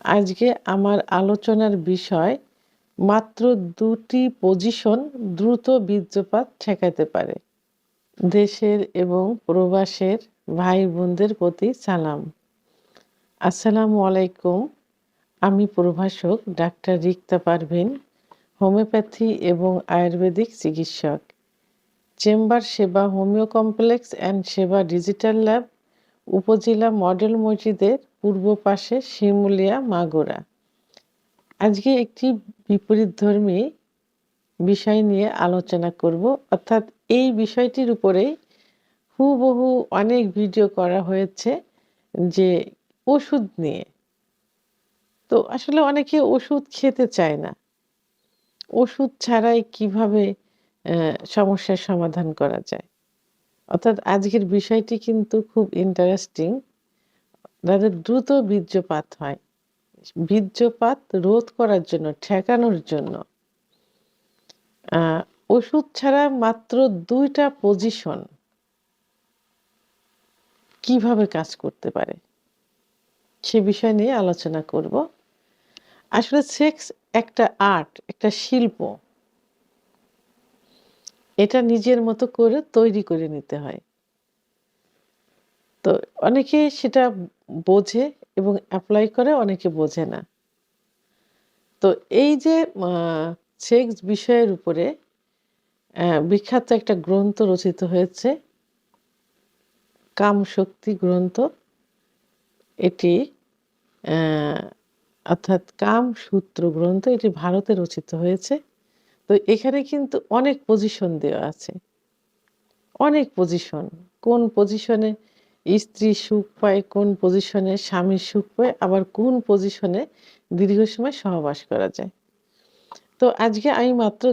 আজকে আমার আলোচনার বিষয় মাত্র ২টি পজিশন দ্রুত বীর্যপাত ঠেকাতে পারে। দেশের এবং প্রবাসের ভাই বোনদের প্রতি সালাম। আসসালামু আলাইকুম। আমি প্রভাষক ডাক্তার রিক্তা পারভীন, হোমিওপ্যাথি এবং আয়ুর্বেদিক চিকিৎসক। চেম্বার সেবা হোমিও কমপ্লেক্স অ্যান্ড সেবা ডিজিটাল ল্যাব, উপজেলা মডেল মসজিদের পূর্ব পাশে, শিমুলিয়া, মাগুরা। আজকে একটি বিপরীতধর্মী বিষয় নিয়ে আলোচনা করব, অর্থাৎ এই বিষয়টির উপরেই হুবহু অনেক ভিডিও করা হয়েছে যে ওষুধ নিয়ে। তো আসলে অনেকে ওষুধ খেতে চায় না। ওষুধ ছাড়াই কিভাবে সমস্যার সমাধান করা যায়। অর্থাৎ আজকের বিষয়টি কিন্তু খুব ইন্টারেস্টিং। যাদের দ্রুত বীর্যপাত হয়, বীর্যপাত রোধ করার জন্য, ঠেকানোর জন্য ওষুধ ছাড়া মাত্র ২টা পজিশন কিভাবে কাজ করতে পারে সে বিষয় নিয়ে আলোচনা করব। আসলে সেক্স একটা আর্ট, একটা শিল্প। এটা নিজের মতো করে তৈরি করে নিতে হয়। তো অনেকে সেটা বোঝে এবং এপ্লাই করে, অনেকে বোঝে না। তো এই যে সেক্স বিষয়ের উপরে বিখ্যাত একটা গ্রন্থ রচিত হয়েছে, কামশক্তি গ্রন্থ। এটি অর্থাৎ কামসূত্র গ্রন্থ, এটি ভারতে রচিত হয়েছে। তো এখানে কিন্তু অনেক পজিশন দেওয়া আছে, অনেক পজিশন। কোন পজিশনে স্ত্রী সুখ পায়, কোন পজিশনে স্বামী সুখ পায়, আবার কোন পজিশনে দীর্ঘ সময় সহবাস করা যায়। তো আজকে আমি মাত্র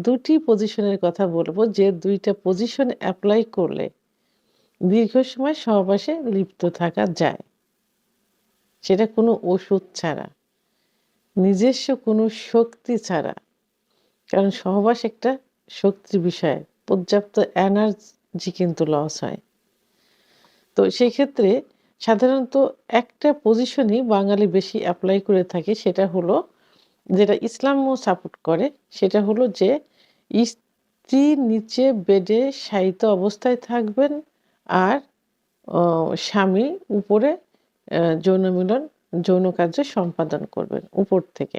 দুটি পজিশনের কথা বলবো, যে ২টা পজিশন অ্যাপ্লাই করলে দীর্ঘ সময় সহবাসে লিপ্ত থাকা যায়, সেটা কোনো ওষুধ ছাড়া, নিজস্ব কোনো শক্তি ছাড়া। কারণ সহবাস একটা শক্তির বিষয়, পর্যাপ্ত এনার্জি কিন্তু লস হয়। তো সেই ক্ষেত্রে সাধারণত একটা পজিশনই বাঙালি বেশি অ্যাপ্লাই করে থাকে, সেটা হলো, যেটা ইসলামও সাপোর্ট করে, সেটা হলো যে স্ত্রী নিচে বেডে শায়িত অবস্থায় থাকবেন আর স্বামী উপরে যৌন কার্য সম্পাদন করবেন উপর থেকে।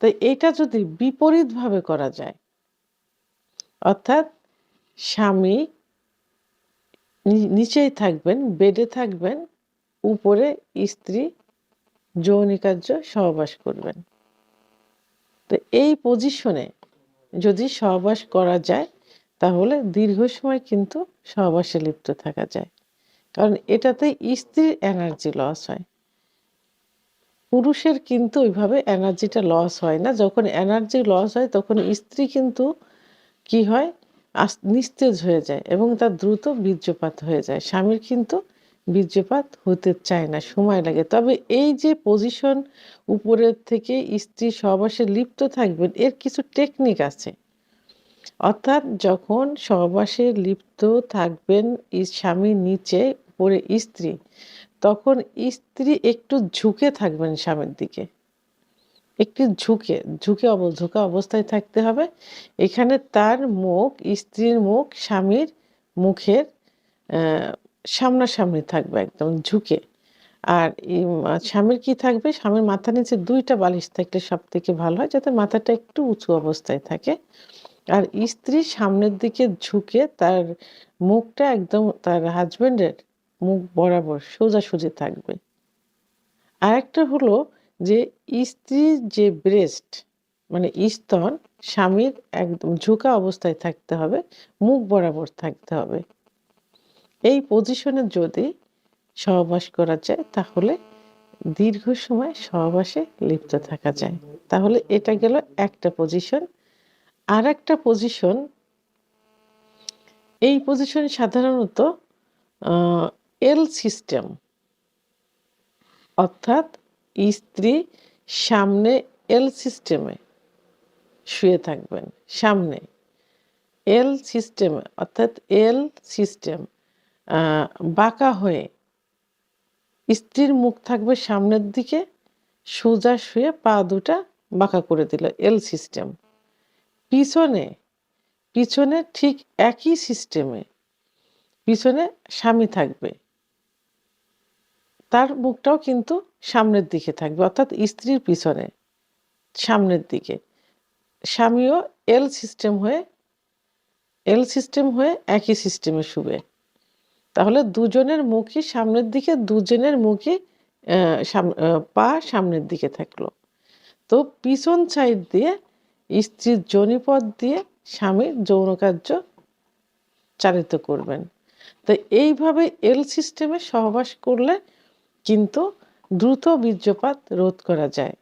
তো এইটা যদি বিপরীতভাবে করা যায়, অর্থাৎ স্বামী নিচেই থাকবেন, বেডে থাকবেন, উপরে স্ত্রী যৌনিকার্য সহবাস করবেন। তো এই পজিশনে যদি সহবাস করা যায়, তাহলে দীর্ঘ সময় কিন্তু সহবাসে লিপ্ত থাকা যায়। কারণ এটাতে স্ত্রীর এনার্জি লস হয়, পুরুষের কিন্তু ওইভাবে এনার্জিটা লস হয় না। যখন এনার্জি লস হয়, তখন স্ত্রী কিন্তু কি হয়, নিস্তেজ হয়ে যায় এবং তার দ্রুত বীর্যপাত হয়ে যায়। স্বামীর কিন্তু বীর্যপাত হতে চায় না, সময় লাগে। তবে এই যে পজিশন, উপরের থেকে স্ত্রী সহবাসে লিপ্ত থাকবেন, এর কিছু টেকনিক আছে। অর্থাৎ যখন সহবাসে লিপ্ত থাকবেন স্বামী নিচে, উপরে স্ত্রী, তখন স্ত্রী একটু ঝুঁকে থাকবেন স্বামীর দিকে, একটু ঝুঁকা অবস্থায় থাকতে হবে। এখানে তার মুখ, স্ত্রীর মুখ স্বামীর মুখের সামনাসামনি থাকবে, একদম ঝুঁকে। আর স্বামীর কি থাকবে, স্বামীর মাথার নিচে ২টা বালিশ থাকলে সব থেকে ভালো হয়, যাতে মাথাটা একটু উঁচু অবস্থায় থাকে। আর স্ত্রী সামনের দিকে ঝুঁকে, তার মুখটা একদম তার হাজবেন্ডের মুখ বরাবর সোজাসুজি থাকবে। আরেকটা হলো যে স্ত্রীর যে ব্রেস্ট, মানে স্তন, স্বামীর একদম ঝুঁকা অবস্থায় থাকতে হবে, মুখ বরাবর থাকতে হবে। এই পজিশনে যদি সহবাস করা যায়, তাহলে দীর্ঘ সময় সহবাসে লিপ্ত থাকা যায়। তাহলে এটা গেল একটা পজিশন। আরেকটা পজিশন, এই পজিশন সাধারণত এল সিস্টেম, অর্থাৎ স্ত্রী সামনে এল সিস্টেমে শুয়ে থাকবেন, সামনে এল সিস্টেমে, অর্থাৎ এল সিস্টেম বাঁকা হয়ে স্ত্রীর মুখ থাকবে সামনের দিকে, সোজা শুয়ে পা দুটা বাঁকা করে দিল, এল সিস্টেম। পিছনে পিছনে ঠিক একই সিস্টেমে পিছনে স্বামী থাকবে, তার মুখটাও কিন্তু সামনের দিকে থাকবে, অর্থাৎ স্ত্রীর পিছনে সামনের দিকে। স্বামীও এল সিস্টেম হয়ে একই সিস্টেমে শুবে। তাহলে দুজনের মুখই সামনের দিকে, দুজনের মুখই পা সামনের দিকে থাকলো। তো পিছন সাইড দিয়ে স্ত্রীর যোনিপথ দিয়ে স্বামীর যৌন কার্য চালিত করবেন। তো এইভাবে এল সিস্টেমে সহবাস করলে কিন্তু দ্রুত বীর্যপাত রোধ করা যায়,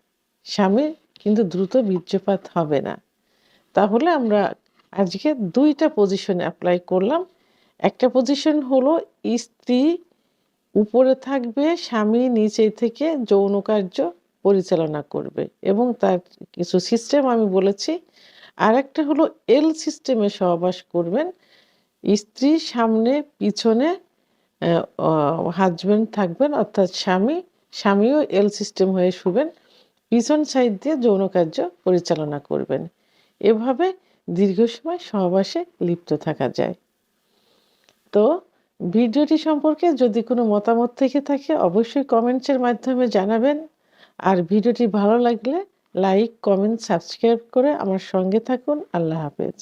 স্বামীর কিন্তু দ্রুত বীর্যপাত হবে না। তাহলে আমরা আজকে 2টা পজিশন অ্যাপ্লাই করলাম। একটা পজিশন হলো স্ত্রী উপরে থাকবে, স্বামী নিচে থেকে যৌন কার্য পরিচালনা করবে এবং তার কিছু সিস্টেম আমি বলেছি। আরেকটা হলো এল সিস্টেমে সহবাস করবেন, স্ত্রী সামনে পিছনে হাজব্যান্ড থাকবেন, অর্থাৎ স্বামীও এল সিস্টেম হয়ে শুবেন, পিছন সাইড দিয়ে যৌন কার্য পরিচালনা করবেন। এভাবে দীর্ঘ সময় সহবাসে লিপ্ত থাকা যায়। তো ভিডিওটি সম্পর্কে যদি কোনো মতামত থেকে থাকে অবশ্যই কমেন্টসের মাধ্যমে জানাবেন। আর ভিডিওটি ভালো লাগলে লাইক, কমেন্ট, সাবস্ক্রাইব করে আমার সঙ্গে থাকুন। আল্লাহ হাফেজ।